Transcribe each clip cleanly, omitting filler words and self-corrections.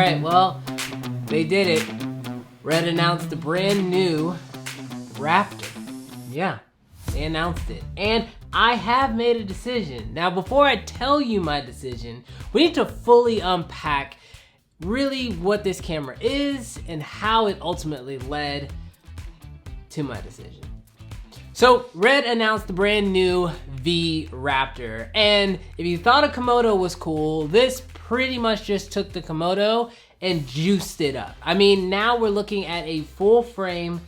right, well, they did it. Red announced the brand new Raptor. Yeah, they announced it. And I have made a decision. Now, before I tell you my decision, we need to fully unpack really what this camera is and how it ultimately led to my decision. So Red announced the brand new V-Raptor, and if you thought a Komodo was cool, this pretty much just took the Komodo and juiced it up. I mean, now we're looking at a full frame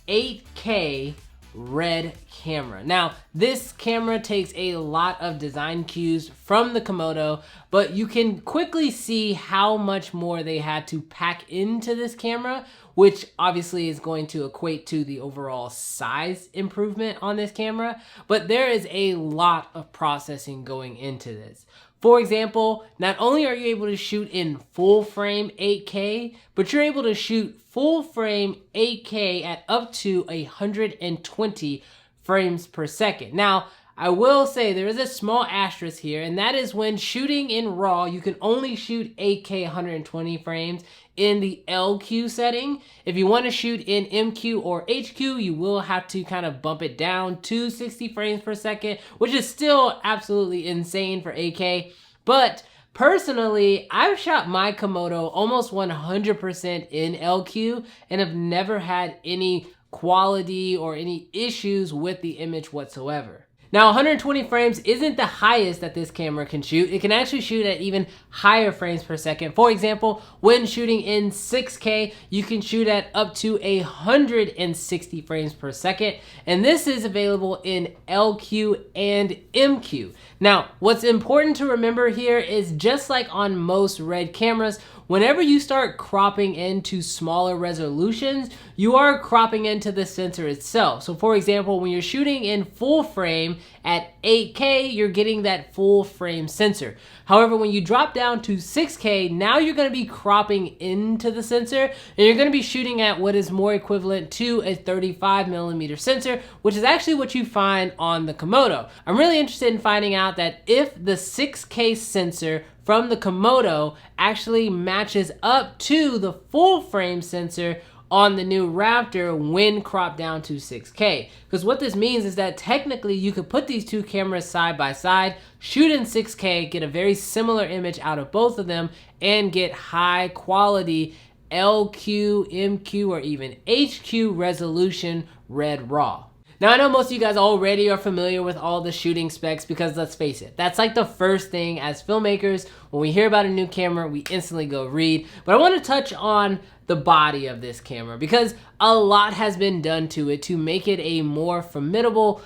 8K Red camera. Now, this camera takes a lot of design cues from the Komodo, but you can quickly see how much more they had to pack into this camera, which obviously is going to equate to the overall size improvement on this camera. But there is a lot of processing going into this. For example, not only are you able to shoot in full frame 8K, but you're able to shoot full frame 8K at up to 120 frames per second. Now, I will say there is a small asterisk here, and that is when shooting in RAW, you can only shoot 8K 120 frames in the LQ setting. If you want to shoot in MQ or HQ, you will have to kind of bump it down to 60 frames per second, which is still absolutely insane for 8K. But personally, I've shot my Komodo almost 100% in LQ and have never had any quality or any issues with the image whatsoever. Now, 120 frames isn't the highest that this camera can shoot. It can actually shoot at even higher frames per second. For example, when shooting in 6K, you can shoot at up to 160 frames per second. And this is available in LQ and MQ. Now, what's important to remember here is just like on most Red cameras, whenever you start cropping into smaller resolutions, you are cropping into the sensor itself. So for example, when you're shooting in full frame at 8K, you're getting that full frame sensor. However, when you drop down to 6K, now you're gonna be cropping into the sensor, and you're gonna be shooting at what is more equivalent to a 35mm sensor, which is actually what you find on the Komodo. I'm really interested in finding out that if the 6K sensor from the Komodo actually matches up to the full frame sensor on the new Raptor when cropped down to 6K. Because what this means is that technically you could put these two cameras side by side, shoot in 6K, get a very similar image out of both of them, and get high quality LQ, MQ, or even HQ resolution Red RAW. Now, I know most of you guys already are familiar with all the shooting specs because let's face it, that's like the first thing as filmmakers, when we hear about a new camera, we instantly go read. But I want to touch on the body of this camera because a lot has been done to it to make it a more formidable,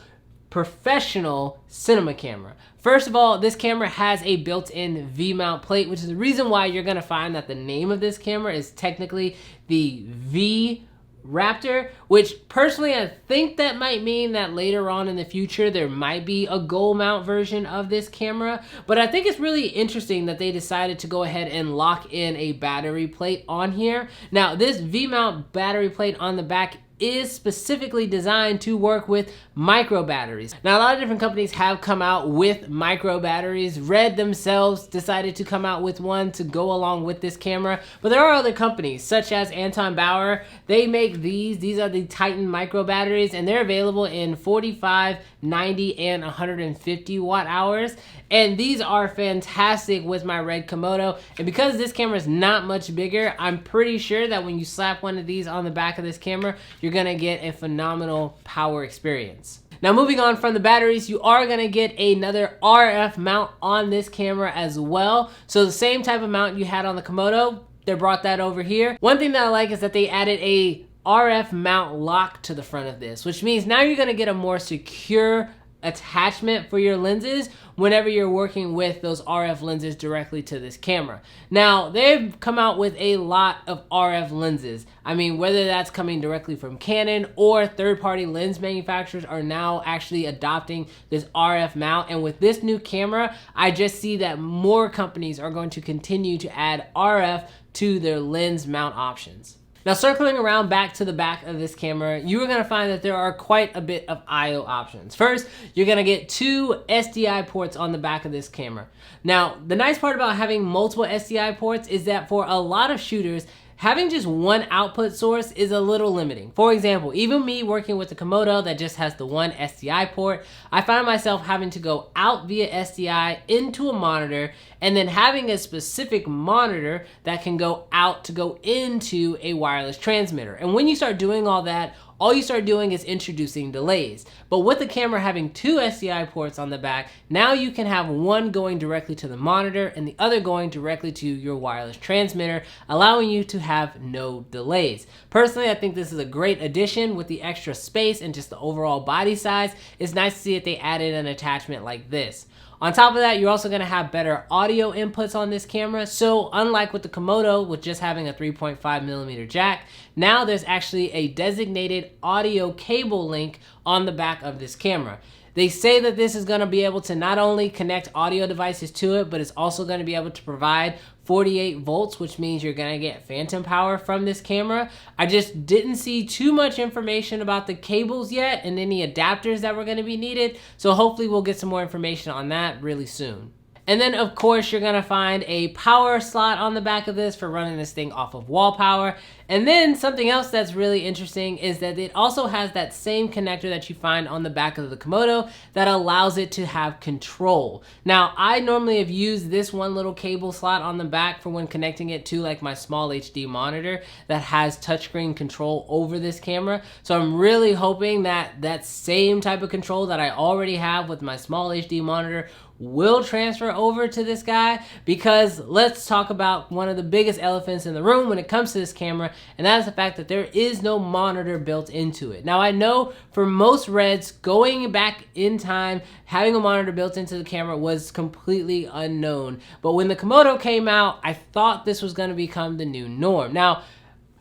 professional cinema camera. First of all, this camera has a built-in V-mount plate, which is the reason why you're gonna find that the name of this camera is technically the V-Raptor, which personally I think that might mean that later on in the future there might be a gold mount version of this camera. But I think it's really interesting that they decided to go ahead and lock in a battery plate on here. Now, this V-mount battery plate on the back is specifically designed to work with micro batteries. Now, a lot of different companies have come out with micro batteries. Red themselves decided to come out with one to go along with this camera, but there are other companies such as Anton Bauer. They make these are the Titan micro batteries, and they're available in 45, 90, and 150 watt hours. And these are fantastic with my Red Komodo. And because this camera is not much bigger, I'm pretty sure that when you slap one of these on the back of this camera, you're gonna get a phenomenal power experience. Now, moving on from the batteries, you are gonna get another RF mount on this camera as well. So the same type of mount you had on the Komodo, they brought that over here. One thing that I like is that they added a RF mount lock to the front of this, which means now you're gonna get a more secure attachment for your lenses whenever you're working with those RF lenses directly to this camera. Now, they've come out with a lot of RF lenses. I mean, whether that's coming directly from Canon or third-party lens manufacturers are now actually adopting this RF mount. And with this new camera, I just see that more companies are going to continue to add RF to their lens mount options. Now, circling around back to the back of this camera, you are gonna find that there are quite a bit of I/O options. First, you're gonna get 2 SDI ports on the back of this camera. Now, the nice part about having multiple SDI ports is that for a lot of shooters, having just one output source is a little limiting. For example, even me working with the Komodo that just has the one SDI port, I find myself having to go out via SDI into a monitor and then having a specific monitor that can go out to go into a wireless transmitter. And when you start doing all that, all you start doing is introducing delays. But with the camera having 2 SDI ports on the back, now you can have one going directly to the monitor and the other going directly to your wireless transmitter, allowing you to have no delays. Personally, I think this is a great addition with the extra space and just the overall body size. It's nice to see that they added an attachment like this. On top of that, you're also going to have better audio inputs on this camera. So unlike with the Komodo with just having a 3.5mm jack, now there's actually a designated audio cable link on the back of this camera. They say that this is going to be able to not only connect audio devices to it, but it's also going to be able to provide 48 volts, which means you're going to get phantom power from this camera. I just didn't see too much information about the cables yet and any adapters that were going to be needed. So hopefully we'll get some more information on that really soon. And then of course you're gonna find a power slot on the back of this for running this thing off of wall power. And then something else that's really interesting is that it also has that same connector that you find on the back of the Komodo that allows it to have control. Now, I normally have used this one little cable slot on the back for when connecting it to like my small HD monitor that has touchscreen control over this camera. So I'm really hoping that that same type of control that I already have with my small HD monitor will transfer over to this guy, because let's talk about one of the biggest elephants in the room when it comes to this camera, and that is the fact that there is no monitor built into it. Now, I know for most Reds, going back in time, having a monitor built into the camera was completely unknown. But when the Komodo came out, I thought this was going to become the new norm. Now,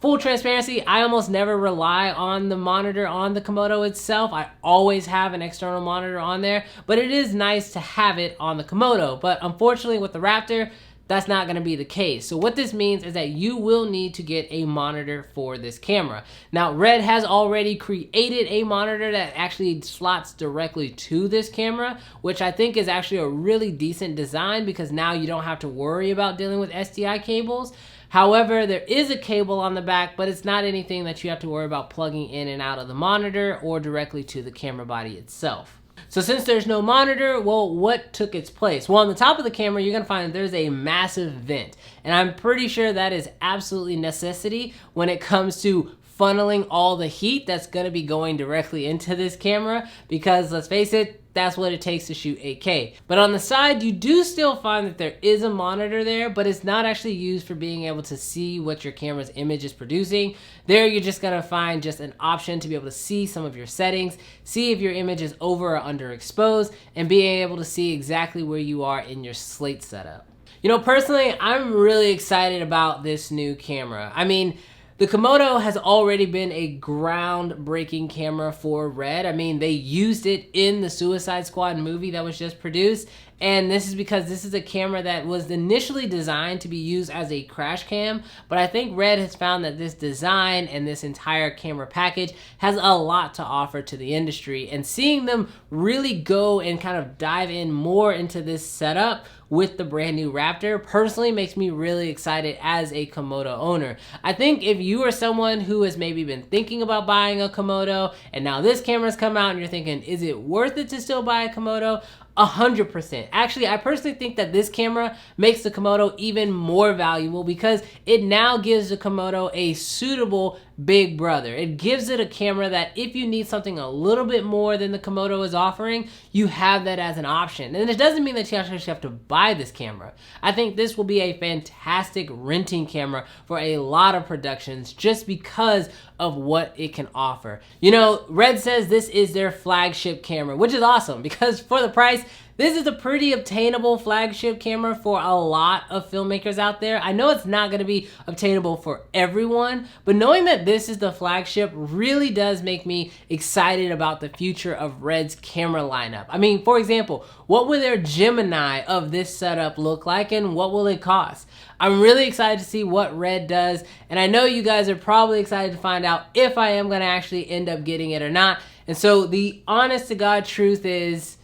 full transparency, I almost never rely on the monitor on the Komodo itself. I always have an external monitor on there, but it is nice to have it on the Komodo. But unfortunately with the Raptor, that's not going to be the case. So what this means is that you will need to get a monitor for this camera. Now, Red has already created a monitor that actually slots directly to this camera, which I think is actually a really decent design, because now you don't have to worry about dealing with SDI cables. However, there is a cable on the back, but it's not anything that you have to worry about plugging in and out of the monitor or directly to the camera body itself. So since there's no monitor, well, what took its place? Well, on the top of the camera, you're gonna find that there's a massive vent. And I'm pretty sure that is absolutely necessity when it comes to funneling all the heat that's gonna be going directly into this camera, because let's face it, that's what it takes to shoot 8K. But on the side, you do still find that there is a monitor there, but it's not actually used for being able to see what your camera's image is producing. There, you're just gonna find just an option to be able to see some of your settings, see if your image is over or underexposed, and being able to see exactly where you are in your slate setup. You know, personally, I'm really excited about this new camera. I mean, the Komodo has already been a groundbreaking camera for Red. I mean, they used it in the Suicide Squad movie that was just produced. And this is because this is a camera that was initially designed to be used as a crash cam. But I think Red has found that this design and this entire camera package has a lot to offer to the industry. And seeing them really go and kind of dive in more into this setup with the brand new Raptor personally makes me really excited as a Komodo owner. I think if you are someone who has maybe been thinking about buying a Komodo and now this camera's come out and you're thinking, is it worth it to still buy a Komodo? 100%. Actually, I personally think that this camera makes the Komodo even more valuable, because it now gives the Komodo a suitable big brother. It gives it a camera that if you need something a little bit more than the Komodo is offering, you have that as an option. And it doesn't mean that you actually have to buy this camera. I think this will be a fantastic renting camera for a lot of productions just because of what it can offer. You know, Red says this is their flagship camera, which is awesome, because for the price, This is a pretty obtainable flagship camera for a lot of filmmakers out there. I know it's not gonna be obtainable for everyone, but knowing that this is the flagship really does make me excited about the future of Red's camera lineup. I mean, for example, what will their Gemini of this setup look like and what will it cost? I'm really excited to see what Red does, and I know you guys are probably excited to find out if I am gonna actually end up getting it or not. And so the honest to God truth is,